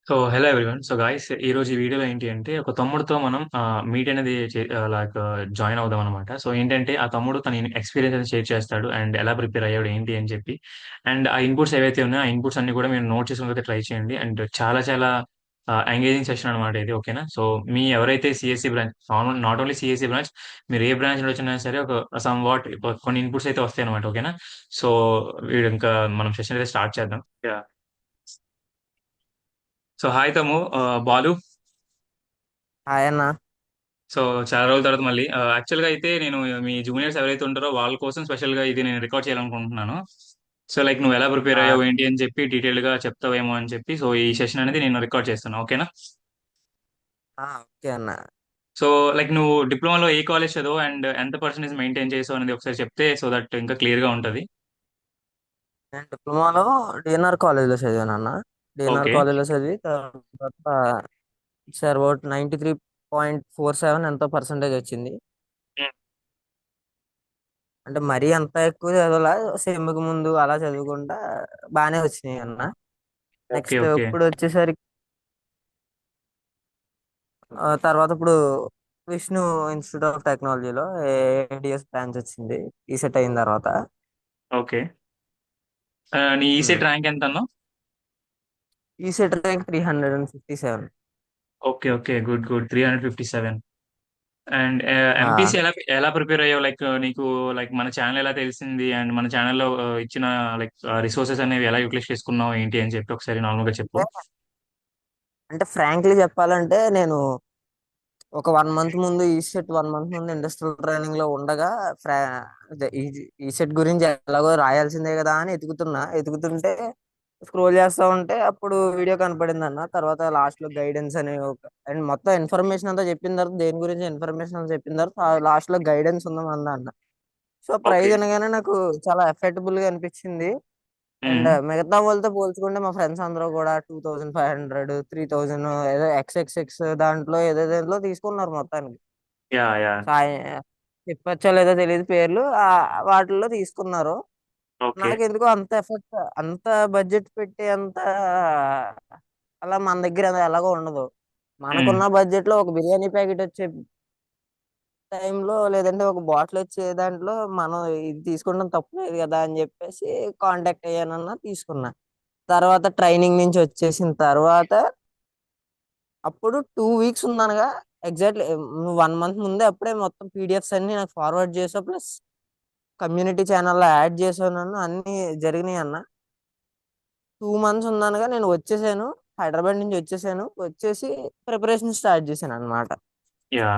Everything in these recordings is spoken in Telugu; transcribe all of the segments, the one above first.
Hello everyone. గైస్, ఈ రోజు ఈ వీడియోలో ఏంటి అంటే ఒక తమ్ముడితో మనం మీట్ అనేది లైక్ జాయిన్ అవుదాం అనమాట. సో ఏంటంటే ఆ తమ్ముడు తన ఎక్స్పీరియన్స్ అనేది షేర్ చేస్తాడు అండ్ ఎలా ప్రిపేర్ అయ్యాడు ఏంటి అని చెప్పి. అండ్ ఆ ఇన్పుట్స్ ఏవైతే ఉన్నాయో ఆ ఇన్పుట్స్ అన్ని కూడా మీరు నోట్ చేసుకోవడానికి ట్రై చేయండి. అండ్ చాలా చాలా ఎంగేజింగ్ సెషన్ అనమాట ఇది. ఓకేనా? సో మీ ఎవరైతే CSC branch, not only CSC branch, మీరు ఏ బ్రాంచ్ నుంచి వచ్చినా సరే ఒక సమ్ వాట్ కొన్ని ఇన్పుట్స్ అయితే వస్తాయి అనమాట. ఓకేనా? సో వీడు ఇంకా మనం సెషన్ అయితే స్టార్ట్ చేద్దాం. సో హాయ్ తమ్ము, బాలు. హాయ్ అన్న. సో చాలా రోజుల తర్వాత మళ్ళీ యాక్చువల్ గా అయితే నేను మీ జూనియర్స్ ఎవరైతే ఉంటారో వాళ్ళ కోసం స్పెషల్ గా ఇది నేను రికార్డ్ చేయాలనుకుంటున్నాను. సో లైక్ నువ్వు ఎలా ప్రిపేర్ ఆ, అయ్యావు ఏంటి అని చెప్పి డీటెయిల్ గా చెప్తావేమో అని చెప్పి సో ఈ సెషన్ అనేది నేను రికార్డ్ చేస్తాను. ఓకేనా? ఓకే అన్న. సో లైక్ నువ్వు డిప్లొమాలో ఏ కాలేజ్ చదువు అండ్ ఎంత పర్సెంటేజ్ మెయింటైన్ చేసావు అనేది ఒకసారి చెప్తే సో దట్ ఇంకా క్లియర్ గా ఉంటది. నేను డిప్లొమాలో డిఎన్ఆర్ కాలేజ్లో చదివాను అన్న. DNR okay. కాలేజ్లో చదివి తర్వాత సార్ అబౌట్ 93.47 ఎంతో పర్సంటేజ్ వచ్చింది. అంటే మరీ అంత ఎక్కువ చదవలా, సెమ్కి ముందు అలా చదువుకుంటా బాగానే వచ్చినాయి అన్న. ఓకే. Next okay. ఇప్పుడు వచ్చేసరికి తర్వాత ఇప్పుడు విష్ణు ఇన్స్టిట్యూట్ ఆఫ్ టెక్నాలజీలో ఏడిఎస్ బ్రాంచ్ వచ్చింది ఈ సెట్ అయిన తర్వాత. ఓకే. నీ ఈసెట్ ర్యాంక్ ఎంత అన్నావు? ఈ set rank 357. Okay. Okay. Good good. 357. And MPC ఎలా ఎలా ప్రిపేర్ అయ్యావు? లైక్ నీకు లైక్ మన ఛానల్ ఎలా తెలిసింది అండ్ మన ఛానల్లో ఇచ్చిన లైక్ రిసోర్సెస్ అనేవి ఎలా యూటిలైజ్ చేసుకున్నావు ఏంటి అని చెప్పి ఒకసారి నార్మల్ గా చెప్పు. అంటే ఫ్రాంక్లీ చెప్పాలంటే నేను ఒక 1 మంత్ ముందు, ఈ సెట్ 1 మంత్ ముందు ఇండస్ట్రియల్ ట్రైనింగ్ లో ఉండగా ఫ్రా ఈ ఈ సెట్ గురించి ఎలాగో రాయాల్సిందే కదా అని ఎతుకుతుంటే స్క్రోల్ చేస్తా ఉంటే అప్పుడు వీడియో కనపడింది అన్న. తర్వాత లాస్ట్ లో గైడెన్స్ అనే అండ్ మొత్తం ఇన్ఫర్మేషన్ అంతా చెప్పిన తర్వాత, దేని గురించి ఇన్ఫర్మేషన్ అంతా చెప్పిన తర్వాత లాస్ట్ లో గైడెన్స్ ఉందాం అన్న. So okay. ప్రైజ్ అనగానే నాకు చాలా ఎఫెక్టబుల్ గా అనిపించింది. అండ్ ఉమ్. మిగతా వాళ్ళతో పోల్చుకుంటే మా ఫ్రెండ్స్ అందరూ కూడా 2500, 3000 ఏదో ఎక్స్ దాంట్లో ఏదేదో తీసుకున్నారు మొత్తానికి. Yeah yeah. సాయి చెప్పచ్చో లేదో తెలియదు పేర్లు, వాటిల్లో తీసుకున్నారు. ఓకే. నాకెందుకో అంత ఎఫెక్ట్, అంత బడ్జెట్ పెట్టి అంత అలా మన దగ్గర అది ఎలాగో ఉండదు. ఉమ్. మనకున్న బడ్జెట్ లో ఒక బిర్యానీ ప్యాకెట్ వచ్చే టైంలో, లేదంటే ఒక బాటిల్ వచ్చే దాంట్లో మనం ఇది తీసుకుంటాం తప్పులేదు కదా అని చెప్పేసి కాంటాక్ట్ అయ్యానన్నా, తీసుకున్నా. తర్వాత ట్రైనింగ్ నుంచి వచ్చేసిన తర్వాత అప్పుడు 2 వీక్స్ ఉందనగా, ఎగ్జాక్ట్లీ 1 మంత్ ముందే అప్పుడే మొత్తం పీడిఎఫ్స్ అన్ని నాకు ఫార్వర్డ్ చేసా, ప్లస్ కమ్యూనిటీ ఛానల్లో యాడ్ చేసాను, అన్ని జరిగినాయి అన్న. 2 మంత్స్ ఉందనగా నేను వచ్చేసాను, హైదరాబాద్ నుంచి వచ్చేసాను. వచ్చేసి ప్రిపరేషన్ స్టార్ట్ చేశాను అనమాట. యా.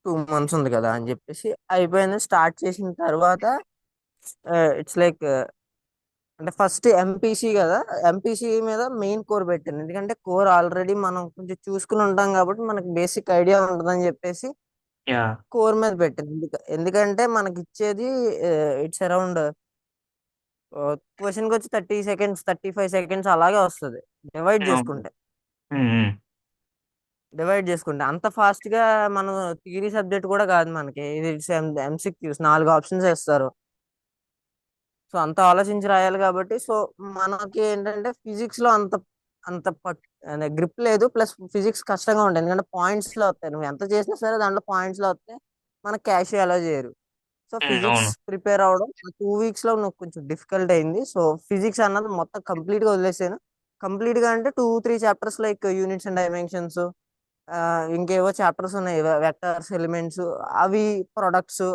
2 మంత్స్ ఉంది కదా అని చెప్పేసి అయిపోయింది. స్టార్ట్ చేసిన తర్వాత ఇట్స్ లైక్, అంటే ఫస్ట్ ఎంపీసీ కదా, ఎంపీసీ మీద మెయిన్ కోర్ పెట్టాను. ఎందుకంటే కోర్ ఆల్రెడీ మనం కొంచెం చూసుకుని ఉంటాం కాబట్టి మనకి బేసిక్ ఐడియా ఉంటుందని చెప్పేసి యా. కోర్ మీద పెట్టాను. ఎందుకంటే మనకి ఇచ్చేది ఇట్స్ అరౌండ్ క్వశ్చన్కి వచ్చి 30 సెకండ్స్, 35 సెకండ్స్ అలాగే వస్తుంది. Divide okay. చేసుకుంటే ఉమ్. డివైడ్ చేసుకుంటే అంత ఫాస్ట్ గా మనం థియరీ సబ్జెక్ట్ కూడా కాదు మనకి ఇది. ఎంసిక్యూస్ 4 ఆప్షన్స్ ఇస్తారు. సో అంత ఆలోచించి రాయాలి కాబట్టి, సో మనకి ఏంటంటే ఫిజిక్స్ లో అంత అంత గ్రిప్ లేదు. ప్లస్ ఫిజిక్స్ కష్టంగా ఉంటుంది, ఎందుకంటే పాయింట్స్ లో వస్తాయి. నువ్వు ఎంత చేసినా సరే దాంట్లో పాయింట్స్ లో వస్తాయి, మనకి క్యాష్ అలో చేయరు. సో ఫిజిక్స్ అవును. ప్రిపేర్ అవడం 2 వీక్స్ లో నాకు కొంచెం డిఫికల్ట్ అయింది. సో ఫిజిక్స్ అన్నది మొత్తం కంప్లీట్ గా వదిలేసాను. కంప్లీట్ గా అంటే 2-3 chapters like units and dimensions, ఇంకేవో చాప్టర్స్ ఉన్నాయి, వెక్టర్స్, ఎలిమెంట్స్, అవి ప్రొడక్ట్స్,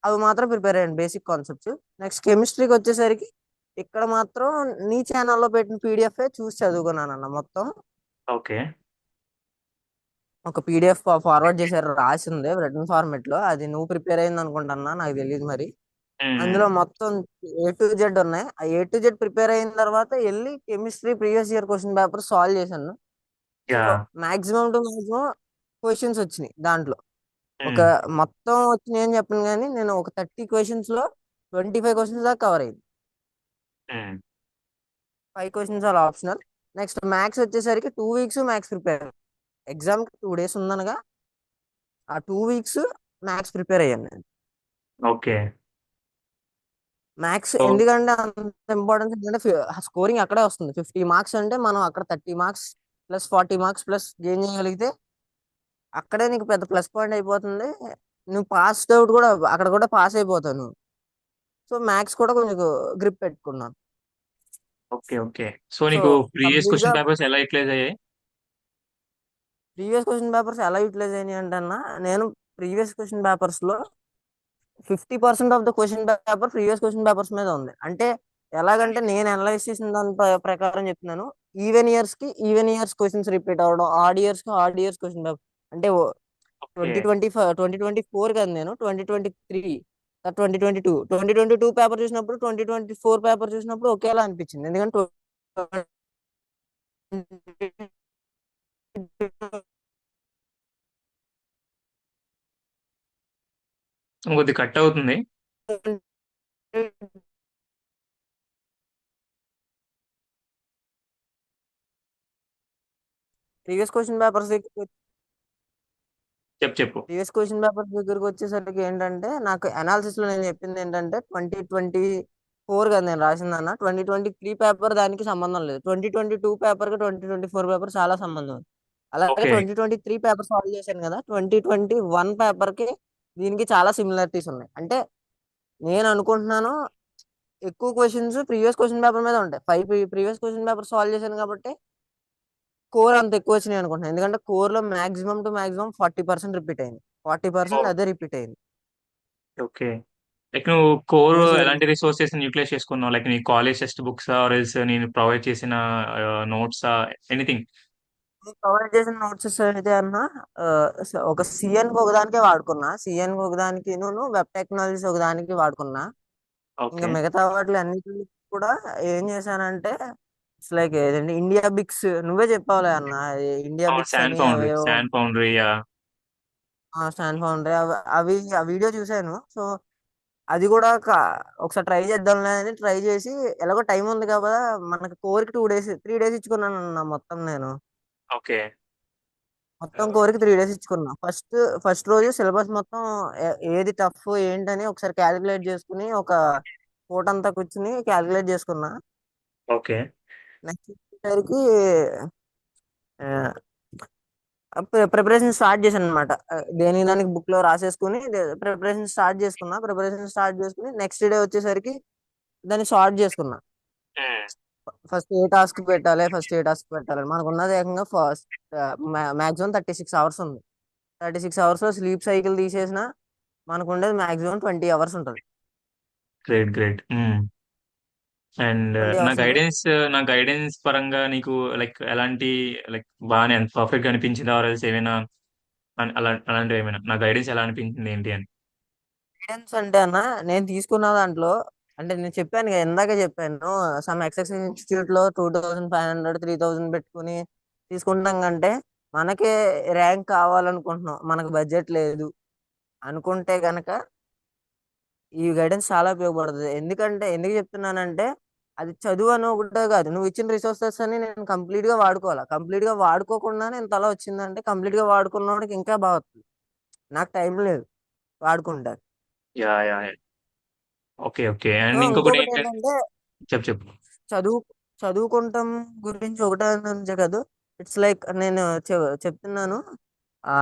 అవి మాత్రం ప్రిపేర్ అయ్యండి, బేసిక్ కాన్సెప్ట్స్. నెక్స్ట్ కెమిస్ట్రీకి వచ్చేసరికి ఇక్కడ మాత్రం నీ ఛానల్లో పెట్టిన పీడిఎఫ్ చూసి చదువుకున్నాను అన్న మొత్తం. ఓకే. ఒక పీడిఎఫ్ ఫార్వర్డ్ చేశారు, రాసింది రిటర్న్ ఫార్మెట్ లో. అది నువ్వు ప్రిపేర్ అయింది అనుకుంటున్నా, నాకు తెలియదు మరి. అందులో మొత్తం A to Z ఉన్నాయి. ఆ A to Z ప్రిపేర్ అయిన తర్వాత వెళ్ళి chemistry previous year question paper solve చేశాను. So yeah. Maximum to maximum questions వచ్చినాయి దాంట్లో. ఒక మొత్తం వచ్చినాయి అని చెప్పను కానీ, నేను ఒక 30 క్వశ్చన్స్ లో 25 క్వశ్చన్స్ దాకా కవర్ అయింది. 5 క్వశ్చన్స్ అలా ఆప్షనల్. నెక్స్ట్ మ్యాథ్స్ వచ్చేసరికి 2 weeks maths prepare. Exam 2 days ఉందనగా ఆ 2 వీక్స్ మ్యాథ్స్ ప్రిపేర్ అయ్యాను నేను. ఓకే. మ్యాథ్స్ సో ఎందుకంటే అంత ఇంపార్టెన్స్ ఎందుకంటే స్కోరింగ్ అక్కడే వస్తుంది. 50 మార్క్స్ అంటే మనం అక్కడ 30 marks plus 40 marks plus gain చేయగలిగితే అక్కడే నీకు పెద్ద ప్లస్ పాయింట్ అయిపోతుంది. నువ్వు పాస్ అవుట్ కూడా అక్కడ కూడా పాస్ అయిపోతావు నువ్వు. సో మ్యాథ్స్ కూడా కొంచెం గ్రిప్ పెట్టుకున్నాను. Okay, okay. సో సో నీకు ప్రీవియస్ కంప్లీట్ గా క్వశ్చన్ పేపర్స్ ఎలా యూటిలైజ్ అయ్యాయి? ప్రీవియస్ క్వశ్చన్ పేపర్స్ ఎలా యూటిలైజ్ అయినాయి అంటే అన్న, నేను ప్రీవియస్ క్వశ్చన్ పేపర్స్ లో 50% of the question paper previous question papers మీద ఉంది. అంటే ఎలాగంటే నేను అనలైజ్ చేసిన దాని ప్రకారం చెప్తున్నాను. ఈవెన్ ఇయర్స్ క్వశ్చన్స్ రిపీట్ అవ్వడం, ఆడ్ ఇయర్స్ క్వశ్చన్ పేపర్ అంటే ఓకే. 2024 కదా, నేను 2023 2022 పేపర్ చూసినప్పుడు 2024 పేపర్ చూసినప్పుడు ఒకేలా అనిపించింది. ఎందుకంటే కొద్ది కట్ అవుతుంది. ప్రీవియస్ క్వశ్చన్ పేపర్స్ చెప్పు, చెప్పు. ప్రీవియస్ క్వశ్చన్ పేపర్ దగ్గరికి వచ్చేసరికి ఏంటంటే, నాకు అనాలిసిస్ లో నేను చెప్పింది ఏంటంటే 2024 కదా నేను రాసిందన్న, 2023 పేపర్ దానికి సంబంధం లేదు. 2022 పేపర్ కి 2024 పేపర్ చాలా సంబంధం ఉంది. అలాగే ఓకే. 2023 పేపర్ సాల్వ్ చేశాను కదా, 2021 పేపర్ కి దీనికి చాలా సిమిలారిటీస్ ఉన్నాయి. అంటే నేను అనుకుంటున్నాను ఎక్కువ క్వశ్చన్స్ ప్రీవియస్ క్వశ్చన్ పేపర్ మీద ఉంటాయి. 5 ప్రీవియస్ క్వశ్చన్ పేపర్ సాల్వ్ చేశాను కాబట్టి కోర్ అంత ఎక్కువ వచ్చినాయి అనుకుంటున్నాను. ఎందుకంటే కోర్ లో మాక్సిమం టు మాక్సిమం 40% రిపీట్ అయింది. 40% అదే రిపీట్ అయింది. ఓకే. లైక్ నువ్వు కోర్ నేను ఎలాంటి రిసోర్సెస్ యూటిలైజ్ చేసుకున్నావు? లైక్ నీ college text books or else నేను ప్రొవైడ్ చేసిన నోట్స్, ఎనీథింగ్? ప్రొవైడ్ చేసిన నోట్సెస్ అయితే అన్న, ఆ, ఒక సిఎన్ ఒకదానికే వాడుకున్నా. సిఎన్ ఒకదానికి వెబ్ టెక్నాలజీస్ ఒకదానికి వాడుకున్నా. ఇంకా ఓకే. మిగతా వాటిలో అన్నిటిని కూడా ఏం చేశానంటే, ఇట్స్ లైక్ ఏదండి ఇండియా బిక్స్, నువ్వే చెప్పాలి అన్న, ఇండియా అవును, బిక్స్ అని అవేవో శాన్ ఫౌండరీ. స్టాండ్ ఫౌండరీ అవి ఆ వీడియో చూశాను. సో అది కూడా ఒకసారి ట్రై చేద్దాంలే అని ట్రై చేసి, ఎలాగో టైం ఉంది కదా మనకి, కోర్కి 2 డేస్ 3 డేస్ ఇచ్చుకున్నాను అన్న మొత్తం నేను. ఓకే. మొత్తం కోర్కి 3 డేస్ ఇచ్చుకున్నా. ఫస్ట్ రోజు సిలబస్ మొత్తం ఏది టఫ్ ఏంటని ఒకసారి క్యాలిక్యులేట్ చేసుకుని ఒక పూట అంతా కూర్చుని క్యాలిక్యులేట్ చేసుకున్నా. ఓకే. నెక్స్ట్ వచ్చేసరికి ప్రిపరేషన్ స్టార్ట్ చేశాను అనమాట. దేని దానికి బుక్ లో రాసేసుకుని ప్రిపరేషన్ స్టార్ట్ చేసుకుని నెక్స్ట్ డే వచ్చేసరికి దాన్ని సార్ట్ చేసుకున్నా. ఫస్ట్ ఏ టాస్క్ పెట్టాలి మనకు ఉన్నది ఏకంగా ఫస్ట్ మాక్సిమం 36 అవర్స్ ఉంది. 36 అవర్స్ లో స్లీప్ సైకిల్ తీసేసిన మనకు ఉండేది మాక్సిమం 20 అవర్స్ ఉంటుంది. Great, great. అండ్ ట్వంటీ నా అవర్స్ ఉంటుంది గైడెన్స్ నా గైడెన్స్ పరంగా నీకు లైక్ ఎలాంటి, లైక్ బాగానే పర్ఫెక్ట్ గా అనిపించిందా ఆర్ ఎల్స్ ఏమైనా అలాంటివి ఏమైనా నా గైడెన్స్ ఎలా అనిపించింది ఏంటి అని? గైడెన్స్ అంటే అన్న, నేను తీసుకున్న దాంట్లో అంటే నేను చెప్పాను కదా, ఇందాకే చెప్పాను సమ్ ఎక్సెస్ ఇన్స్టిట్యూట్ లో 2500 3000 పెట్టుకుని తీసుకుంటాం కంటే, మనకే ర్యాంక్ కావాలనుకుంటున్నాం, మనకు బడ్జెట్ లేదు అనుకుంటే గనక ఈ గైడెన్స్ చాలా ఉపయోగపడుతుంది. ఎందుకు చెప్తున్నానంటే, అది చదువు అని ఒకటే కాదు, నువ్వు ఇచ్చిన రిసోర్సెస్ అని నేను కంప్లీట్ గా వాడుకోవాలి. కంప్లీట్ గా వాడుకోకుండా నేను తల వచ్చిందంటే, కంప్లీట్ గా వాడుకున్నవాడికి ఇంకా బాగా వస్తుంది. నాకు టైం లేదు వాడుకుంటా. Yeah, yeah. Okay, okay. So and ఇంకొకటి ఇంకొకటి ఏంటంటే, ఏంటంటే, చెప్పు, చెప్పు. చదువు చదువుకుంటాం గురించి ఒకటే నుంచే కాదు, ఇట్స్ లైక్ నేను చెప్తున్నాను. ఆ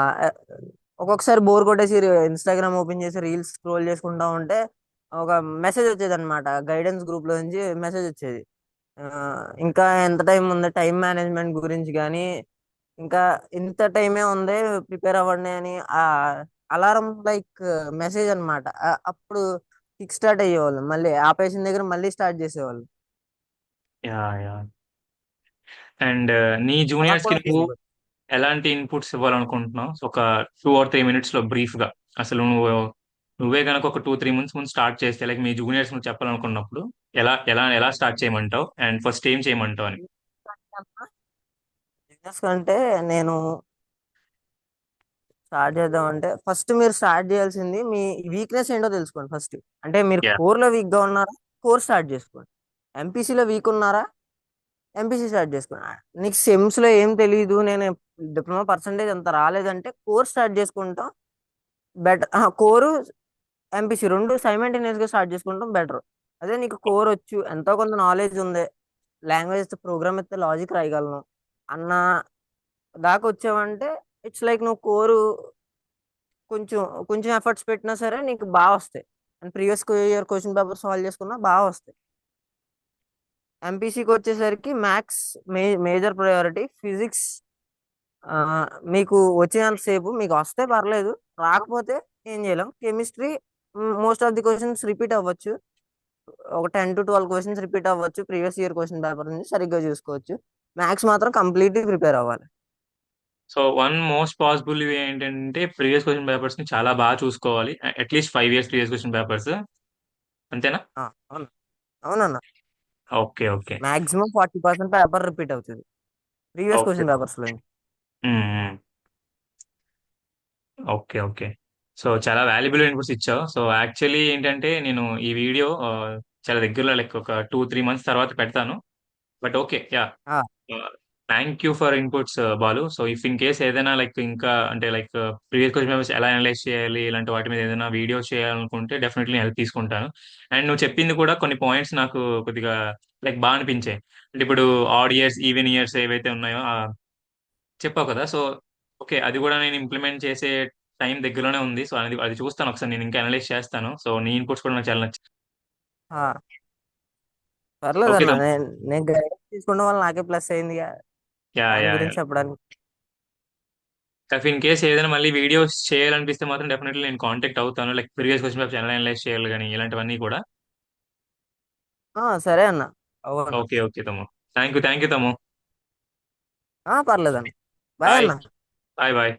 ఒక్కొక్కసారి బోర్ కొట్టేసి ఇన్స్టాగ్రామ్ ఓపెన్ చేసి రీల్స్ స్క్రోల్ చేసుకుంటా ఉంటే ఒక మెసేజ్ వచ్చేది అనమాట. గైడెన్స్ గ్రూప్ లో నుంచి మెసేజ్ వచ్చేది. ఆ, ఇంకా ఎంత టైం ఉంది, టైం మేనేజ్మెంట్ గురించి కానీ, ఇంకా ఇంత టైమే ఉంది ప్రిపేర్ అవ్వండి అని అలారం లైక్ మెసేజ్ అనమాట. అప్పుడు కిక్ స్టార్ట్ అయ్యేవాళ్ళు, మళ్ళీ ఆపేసిన దగ్గర మళ్ళీ స్టార్ట్ చేసేవాళ్ళు. Yeah, yeah. అండ్ నీ అలా జూనియర్స్ కి కూడా నువ్వు ఉపయోగపడుతుంది. ఎలాంటి ఇన్పుట్స్ ఇవ్వాలనుకుంటున్నావు? ఒక 2 or 3 minutes లో బ్రీఫ్ గా, అసలు నువ్వే కనుక ఒక 2-3 months ముందు స్టార్ట్ చేస్తే, లైక్ మీ జూనియర్స్ నువ్వు చెప్పాలనుకున్నప్పుడు ఎలా ఎలా ఎలా స్టార్ట్ చేయమంటావు అండ్ ఫస్ట్ ఏం చేయమంటావు అని? బిజినెస్ కంటే నేను స్టార్ట్ చేద్దామంటే, ఫస్ట్ మీరు స్టార్ట్ చేయాల్సింది మీ వీక్నెస్ ఏంటో తెలుసుకోండి ఫస్ట్. అంటే మీరు యా. కోర్ లో వీక్ గా ఉన్నారా, కోర్ స్టార్ట్ చేసుకోండి. ఎంపీసీలో వీక్ ఉన్నారా, ఎంపీసీ స్టార్ట్ చేసుకోండి. నీకు సెమ్స్ లో ఏం తెలియదు, నేను డిప్లొమా పర్సంటేజ్ అంత రాలేదంటే కోర్ స్టార్ట్ చేసుకుంటాం బెటర్. కోరు ఎంపీసీ రెండు సైమల్టేనియస్ గా స్టార్ట్ చేసుకుంటాం బెటర్. అదే నీకు కోర్ వచ్చు, ఎంతో కొంత నాలెడ్జ్ ఉంది, లాంగ్వేజ్ ప్రోగ్రామ్ అయితే లాజిక్ రాయగలను అన్న దాకా వచ్చావంటే, ఇట్స్ లైక్ నువ్వు కోరు కొంచెం కొంచెం ఎఫర్ట్స్ పెట్టినా సరే నీకు బాగా వస్తాయి. And previous year question paper solve చేసుకున్నా బాగా వస్తాయి. ఎంపీసీకి వచ్చేసరికి మ్యాథ్స్ మేజర్ ప్రయారిటీ. ఫిజిక్స్ మీకు వచ్చినంత సేపు మీకు వస్తే పర్లేదు, రాకపోతే ఏం చేయలేం. Chemistry most of the questions repeat అవ్వచ్చు, ఒక 10 to 12 క్వశ్చన్స్ రిపీట్ అవ్వచ్చు ప్రీవియస్ ఇయర్ క్వశ్చన్ పేపర్ నుంచి, సరిగ్గా చూసుకోవచ్చు. మ్యాథ్స్ మాత్రం కంప్లీట్లీ ప్రిపేర్ అవ్వాలి. So one most possible way ఏంటంటే ప్రీవియస్ క్వశ్చన్ పేపర్స్ ని చాలా బాగా చూసుకోవాలి. At least 5 years previous question papers. అంతేనా? అవును, అవునన్న. Okay, okay. Maximum 40% paper repeat అవుతుంది ప్రీవియస్ ఓకే. క్వశ్చన్ పేపర్స్ లో. Okay, okay. సో చాలా వాల్యుబుల్ ఇన్పుట్స్ ఇచ్చావు. సో యాక్చువల్లీ ఏంటంటే నేను ఈ వీడియో చాలా దగ్గరలో లైక్ ఒక 2-3 months తర్వాత పెడతాను. But okay, yeah. Ah, thank you for inputs Balu. So if in case ఏదైనా లైక్ ఇంకా అంటే లైక్ ప్రీవియస్ క్వశ్చన్ పేపర్స్ ఎలా అనలైజ్ చేయాలి ఇలాంటి వాటి మీద ఏదైనా వీడియో చేయాలనుకుంటే డెఫినెట్లీ హెల్ప్ తీసుకుంటాను. అండ్ నువ్వు చెప్పింది కూడా కొన్ని పాయింట్స్ నాకు కొద్దిగా లైక్ బాగా అనిపించాయి. అంటే ఇప్పుడు ఆడ్ ఇయర్స్ ఈవెన్ ఇయర్స్ ఏవైతే ఉన్నాయో చెప్పావు కదా. సో ఓకే, అది కూడా నేను ఇంప్లిమెంట్ చేసే టైం దగ్గరలోనే ఉంది. సో అది అది చూస్తాను ఒకసారి, నేను ఇంకా అనలైజ్ చేస్తాను. సో నీ ఇన్పుట్స్ కూడా నాకు చాలా నచ్చాయి. ఆ, ఓకే పర్లేదన్న. తమ్ముడు. నేను గైడెన్స్ తీసుకోవడం వల్ల నాకే ప్లస్ అయింది యా, దాని యా, యా. గురించి చెప్పడానికి. ఇఫ్ ఇన్ కేస్ ఏదైనా మళ్ళీ వీడియోస్ చేయాలనిపిస్తే మాత్రం డెఫినెట్లీ నేను కాంటాక్ట్ అవుతాను. లైక్ ప్రీవియస్ క్వశ్చన్ పేపర్స్ ఎలా అనలైజ్ చేయాలి కానీ ఇలాంటివన్నీ కూడా. సరే అన్న. అవును. ఓకే, ఓకే తమ్ము. థ్యాంక్ యూ తమ్ము. పర్లేదన్న. Bye bye. అన్న. Bye, bye.